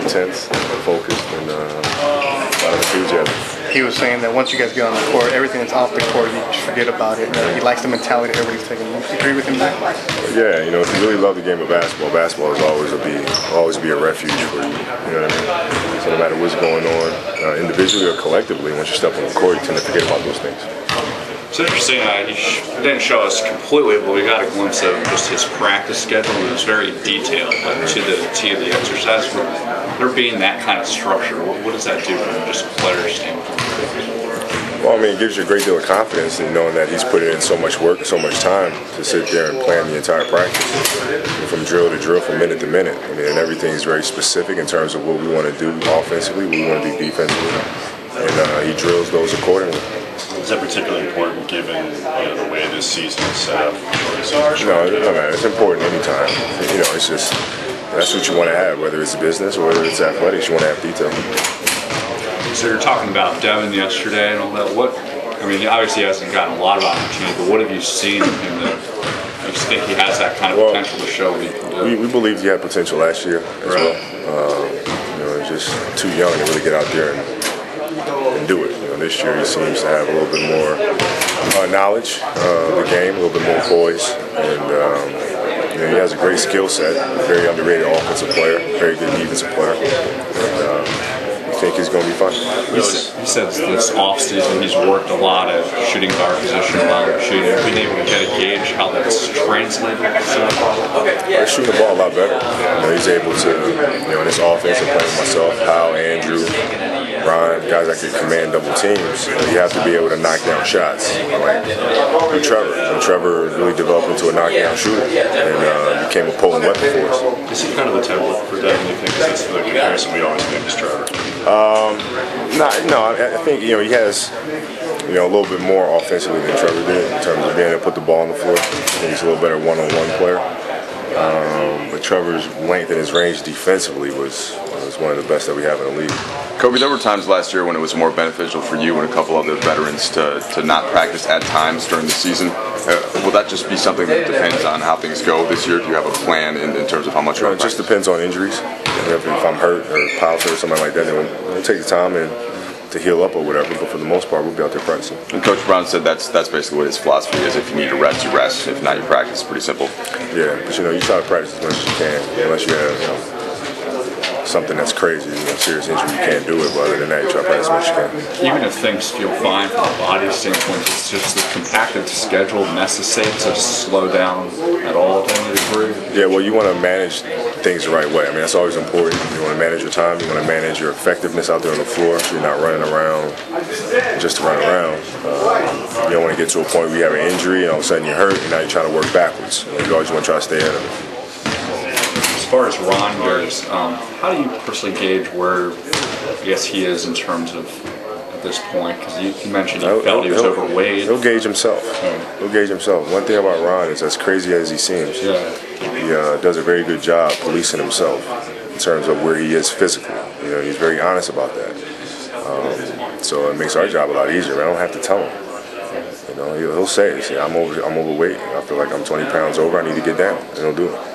intense, focused, and a lot of enthusiasm. He was saying that once you guys get on the court, everything that's off the court, you just forget about it. He likes the mentality that everybody's taking. You agree with him there? Yeah, you know, if you really love the game of basketball, basketball is always be a refuge for you. You know what I mean? So no matter what's going on, individually or collectively, once you step on the court, you tend to forget about those things. It's interesting, he didn't show us completely, but we got a glimpse of just his practice schedule. It was very detailed, like to the T of the exercise. There being that kind of structure, what does that do from just a player's standpoint? Well, I mean, it gives you a great deal of confidence in knowing that he's put in so much work and so much time to sit there and plan the entire practice, from drill to drill, from minute to minute. I mean, and everything is very specific in terms of what we want to do offensively, what we want to do defensively, and he drills those accordingly. Is that particularly important given the way this season is set up? No, it doesn't matter. It's important anytime. You know, it's just that's what you want to have, whether it's business or whether it's athletics. You want to have detail. So you're talking about Devin yesterday and all that. I mean, obviously he hasn't gotten a lot of opportunity, but what have you seen in him that you just think he has that kind of potential to show what he can do? We believed he had potential last year as well. You know, just too young to really get out there and do it. This year he seems to have a little bit more knowledge of the game, a little bit more poise, and you know, he has a great skill set, very underrated offensive player, very good defensive player. And, I think he's going to be fun. He said this offseason he's worked a lot at shooting guard position, a lot of shooting. Have you been able to get a gauge how that's translated? He's shooting the ball a lot better. You know, he's able to, you know, in this offense and playing with myself, Hal, Andrew, Ryan, guys that can command double teams, you have to be able to knock down shots. Like Trevor. And Trevor really developed into a knockdown shooter and became a potent weapon for us. Is he kind of the template for Devin, you think? That's the comparison we always make is Trevor. No, I think, you know, he has, you know, a little bit more offensively than Trevor did in terms of being able to put the ball on the floor. I think he's a little better one-on-one player. But Trevor's length and his range defensively was one of the best that we have in the league. Kobe, there were times last year when it was more beneficial for you and a couple other veterans to not practice at times during the season. Will that just be something that depends on how things go this year? Do you have a plan in terms of how much you're going to practice? It just depends on injuries. If I'm hurt or Powell's hurt or something like that, then we'll take the time to heal up or whatever. But for the most part, we'll be out there practicing. And Coach Brown said that's basically what his philosophy is. If you need to rest, you rest. If not, you practice. Pretty simple. Yeah, but you know, you try to practice as much as you can, unless you have, you know, something that's crazy, you know, serious injury, you can't do it. But other than that, you try to practice as much as you can. Even if things feel fine from a body standpoint, it's just the compacted schedule necessitates to slow down at all to any degree. Yeah, well, you want to manage things the right way. I mean, that's always important. You want to manage your time. You want to manage your effectiveness out there on the floor, so you're not running around just to run around. You don't want to get to a point where you have an injury and all of a sudden you're hurt and now you're trying to work backwards. You always want to try to stay ahead of it. As far as Ron goes, how do you personally gauge where, I guess, he is in terms of at this point? Because you mentioned he felt he was overweight. He'll gauge himself. He'll gauge himself. One thing about Ron is, as crazy as he seems, he does a very good job policing himself in terms of where he is physically. You know, he's very honest about that. So it makes our job a lot easier. I don't have to tell him. You know, he'll say, I'm overweight. I feel like I'm 20 pounds over. I need to get down, and he'll do it.